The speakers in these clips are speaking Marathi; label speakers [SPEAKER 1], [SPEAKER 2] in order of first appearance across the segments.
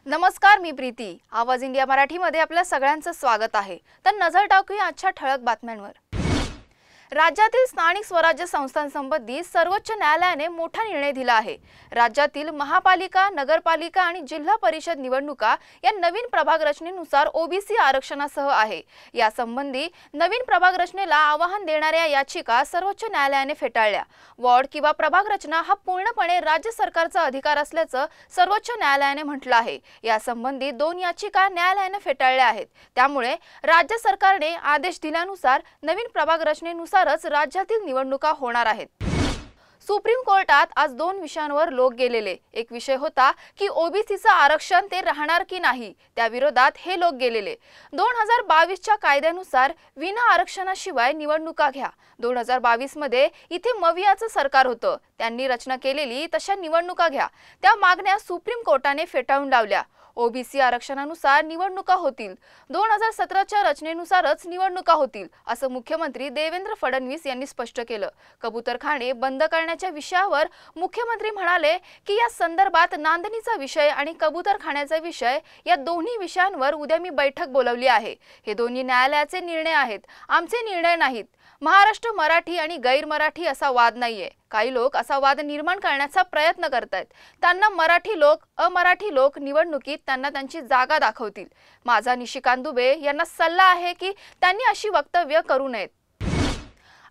[SPEAKER 1] नमस्कार, मी प्रीती। आवाज इंडिया मराठीमध्ये आपल्या सगळ्यांचं स्वागत आहे। तर नजर टाकूया आजच्या ठळक बातम्यांवर। राज्यातील स्थानिक स्वराज्य संस्थांसंबंधी सर्वोच्च न्यायालयाने मोठा निर्णय दिला आहे। राज्यातील महापालिका, नगरपालिका आणि जिल्हा परिषद निवडणुका या नवीन प्रभाग रचनेनुसार ओबीसी आरक्षणासह आहे। या संबंधी नवीन प्रभाग रचनेला आव्हान देणाऱ्या याचिका सर्वोच्च न्यायालयाने फेटाळल्या। वॉर्ड किंवा प्रभाग रचना हा पूर्णपणे राज्य सरकारचा अधिकार असल्याचं सर्वोच्च न्यायालयाने म्हटलं आहे। या संबंधी 2 याचिका न्यायालयाने फेटाळल्या आहेत। त्यामुळे राज्य सरकारने आदेश दिल्यानुसार नवीन प्रभाग रचनेनुसार राज्यातील निवडणुका होणार आहेत। सुप्रीम कोर्टात आज 2 विषयांवर लोक गेलेले। एक विषय होता की ओबीसीचं आरक्षण ते राहणार की नाही, त्या विरोधात हे लोक गेलेले। 2022 च्या कायद्यानुसार विना आरक्षणाशिवाय निवडणुका घ्या। 2022 मध्ये इथे मवियाचं सरकार होतं, त्यांनी रचना केलेली तशा निवडणुका घ्या। त्या मागण्या सुप्रीम कोर्टाने फेटाळून लावल्या। ओबीसी आरक्षणानुसार निवडणुका होतील, 2017च्या रचनेनुसारच निवडणुका होतील, असं मुख्यमंत्री देवेंद्र फडणवीस यांनी स्पष्ट केलं। कबूतरखाने बंद करण्याच्या विषयावर मुख्यमंत्री म्हणाले की या संदर्भात नांदणीचा विषय आणि कबूतरखान्याचा विषय या दोन्ही विषयांवर उद्या मी बैठक बोलावली आहे। हे दोन्ही न्यायालयाचे निर्णय आहेत, आमचे निर्णय नाहीत। महाराष्ट्र मराठी आणि गैर मराठी असा वाद नाहीये। काही लोक असा वाद निर्माण करण्याचा प्रयत्न करतायत। त्यांना मराठी लोक, अमराठी लोक निवडणुकीत त्यांना त्यांची जागा दाखवतील। माझा निशिकांत दुबे यांना सल्ला आहे की त्यांनी अशी वक्तव्य करू नयेत।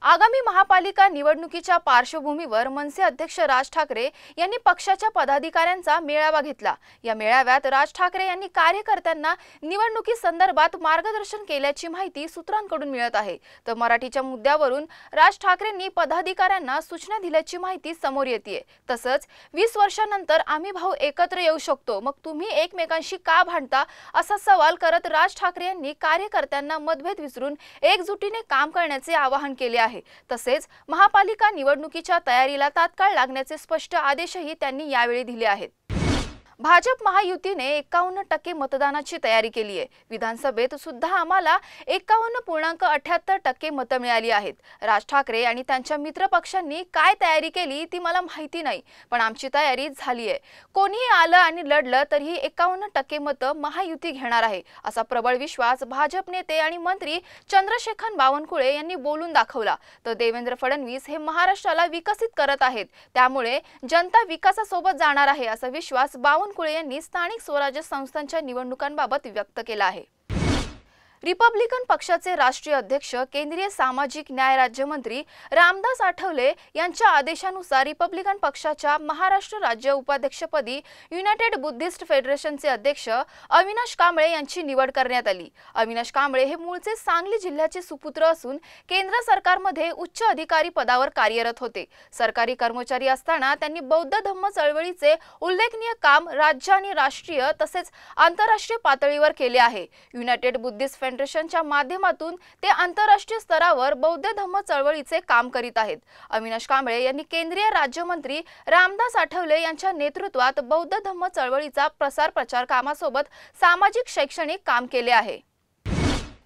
[SPEAKER 1] आगामी महापालिका निवडणुकीच्या पार्श्वभूमीवर मनसे अध्यक्ष राज ठाकरे यांनी पक्षाच्या पदाधिकाऱ्यांचा मेळावा घेतला। या मेळाव्यात राज ठाकरे यांनी कार्यकर्त्यांना निवडणुकीसंदर्भात मार्गदर्शन केल्याची माहिती सूत्रांकडून मिळत आहे। तर मराठीच्या मुद्द्यावरून राज ठाकरेंनी पदाधिकाऱ्यांना सूचना दिल्याची माहिती समोर येते। तसंच 20 वर्षांनंतर आम्ही भाऊ एकत्र येऊ शकतो, मग तुम्ही एकमेकांशी का भांडता, असा सवाल करत राज ठाकरे यांनी कार्यकर्त्यांना मतभेद विसरून एकजुटीने काम करण्याचे आवाहन केले आहे। तसेच महापालिका निवडणुकीच्या तयारीला तात्काळ लागण्याचे स्पष्ट आदेशही त्यांनी यावेळी दिले आहेत। भाजप महायुतीने 51% मतदानाची तयारी केली आहे। विधानसभेत सुद्धा आम्हाला 51.78% मतं मिळाली आहेत। राज ठाकरे आणि त्यांच्या मित्र पक्षांनी काय तयारी केली ती मला माहिती नाही, पण आमची तयारी झाली आहे। कोणीही आलं आणि लढलं तरीही 51% मतं महायुती घेणार आहे, असा प्रबळ विश्वास भाजप नेते आणि मंत्री चंद्रशेखर बावनकुळे यांनी बोलून दाखवला। तर देवेंद्र फडणवीस हे महाराष्ट्राला विकसित करत आहेत, त्यामुळे जनता विकासासोबत जाणार आहे, असा विश्वास बावनकुळे यांनी स्थानिक स्वराज्य संस्थांच्या निवडणुकांबाबत व्यक्त केला आहे। रिपब्लिकन पक्षाचे राष्ट्रीय अध्यक्ष, केंद्रीय सामाजिक न्याय राज्यमंत्री रामदास आठवले यांच्या आदेशानुसार रिपब्लिकन पक्षाच्या महाराष्ट्र राज्य उपाध्यक्षपदी युनायटेड बुद्धिस्ट फेडरेशनचे अध्यक्ष अविनाश कांबळे यांची निवड करण्यात आली। अविनाश कांबळे हे मूळचे सांगली जिल्ह्याचे सुपुत्र असून केंद्र सरकारमध्ये उच्च अधिकारी पदावर कार्यरत होते। सरकारी कर्मचारी असताना त्यांनी बौद्ध धम्म चळवळीचे उल्लेखनीय काम राज्य आणि राष्ट्रीय तसेच आंतरराष्ट्रीय पातळीवर केले आहे। युनायटेड बुद्धिस्ट फेडरेशनच्या माध्यमातून ते आंतरराष्ट्रीय स्तरावर बौद्ध धम्म चळवळीचे काम करीत आहेत। अविनाश कांबळे यांनी केंद्रीय राज्यमंत्री रामदास आठवले यांच्या नेतृत्वात बौद्ध धम्म चळवळीचा प्रसार प्रचार कामासोबत सामाजिक शैक्षणिक काम केले आहे।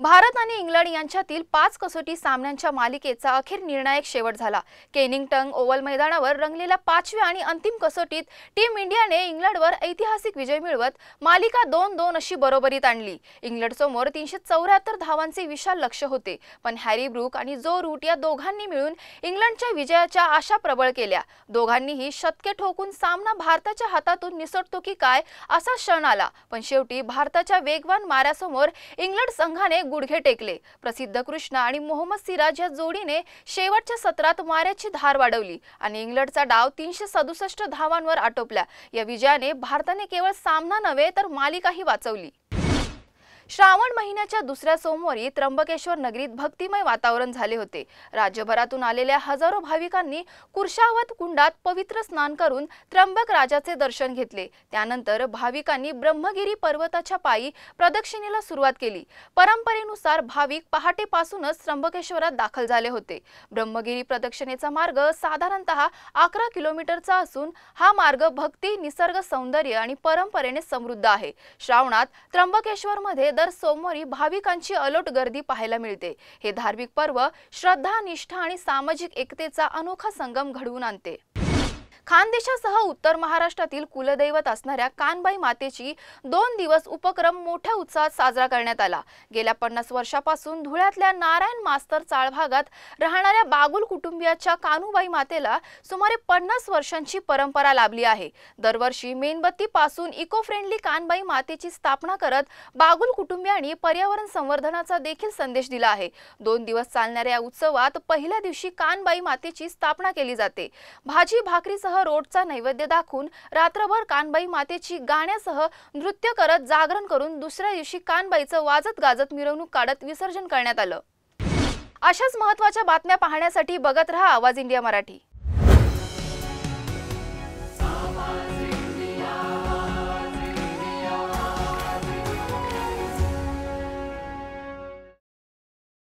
[SPEAKER 1] भारत आणि इंग्लंड यांच्यातील 5 कसोटी सामन्यांच्या मालिकेचा अखेर निर्णायक शेवट झाला। केनिंग्टन ओव्हल मैदानावर रंगलेल्या 5व्या आणि अंतिम कसोटीत टीम इंडियाने इंग्लंडवर ऐतिहासिक विजय मिळवत मालिका 2-2 अशी बरोबरीत आणली। इंग्लंडसमोर 374 धावांचे विशाल लक्ष्य होते, पण हॅरी ब्रूक आणि जो रूट या दोघांनी मिळून इंग्लंडच्या विजयाच्या आशा प्रबळ केल्या। दोघांनीही शतके ठोकून सामना भारताच्या हातातून निसटतो की काय असा क्षण आला, पण शेवटी भारताच्या वेगवान माऱ्यासमोर इंग्लंड संघाने गुडघे टेकले। प्रसिद्ध कृष्णा आणि मोहम्मद सिराज या जोडीने शेवटच्या सत्रात माऱ्याची धार वाढवली आणि इंग्लंडचा डाव 367 धावांवर आटोपला। या विजयाने भारताने केवळ सामना नव्हे तर मालिकाही वाचवली। श्रावण महिन्याच्या दुसऱ्या सोमवारी त्र्यंबकेश्वर नगरीत भक्तिमय वातावरण झाले होते। राज्यभरातून आलेल्या हजारो भाविकांनी कुर्शावत कुंडात पवित्र स्नान करून त्र्यंबक राजाचे दर्शन घेतले। त्यानंतर भाविकांनी ब्रह्मगिरी पर्वताच्या पायी प्रदक्षिणेला सुरुवात केली। परंपरेनुसार भाविक पहाटेपासूनच त्र्यंबकेश्वरात दाखल झाले होते। ब्रह्मगिरी प्रदक्षिणेचा मार्ग साधारणतः 11 किलोमीटरचा असून हा मार्ग भक्ती, निसर्ग सौंदर्य आणि परंपरेने समृद्ध आहे। श्रावणात त्र्यंबकेश्वरमध्ये दर सोमवारी भाविकांची अलोट गर्दी पाहायला मिळते। हे धार्मिक पर्व श्रद्धा, निष्ठा आणि सामाजिक एकतेचा अनोखा संगम घडवून आणते। खानदेशासह उत्तर महाराष्ट्रातील कुलदैवत असणाऱ्या कानबाई मातेची 2 दिवस उपक्रम मोठ्या उत्साहात साजरा करण्यात आला। गेल्या 50 वर्षापासून धुळ्यातल्या नारायण मास्तर चाळ भागात राहणाऱ्या बागुल कुटुंबियाच्या कानूबाई मातेला सुमारे 50 वर्षांची परंपरा लाभली आहे। दरवर्षी मेणबत्ती पासून इको फ्रेंडली कानबाई मातेची स्थापना करत बागुल कुटुंबियांनी पर्यावरण संवर्धनाचा देखील संदेश दिला आहे। 2 दिवस चालणाऱ्या या उत्सवात पहिल्या दिवशी कानबाई मातेची स्थापना केली जाते। भाजी भाकरीसह रोडचा नैवेद्य दाखवून रात्रभर कानबाई मातेची गाण्यासह नृत्य करत जागरण करून दुसऱ्या दिवशी कानबाईचं वाजत गाजत मिरवणूक काढत विसर्जन करण्यात आलं। अशाच महत्त्वाच्या बातम्या पाहण्यासाठी बघत रहा आवाज इंडिया मराठी।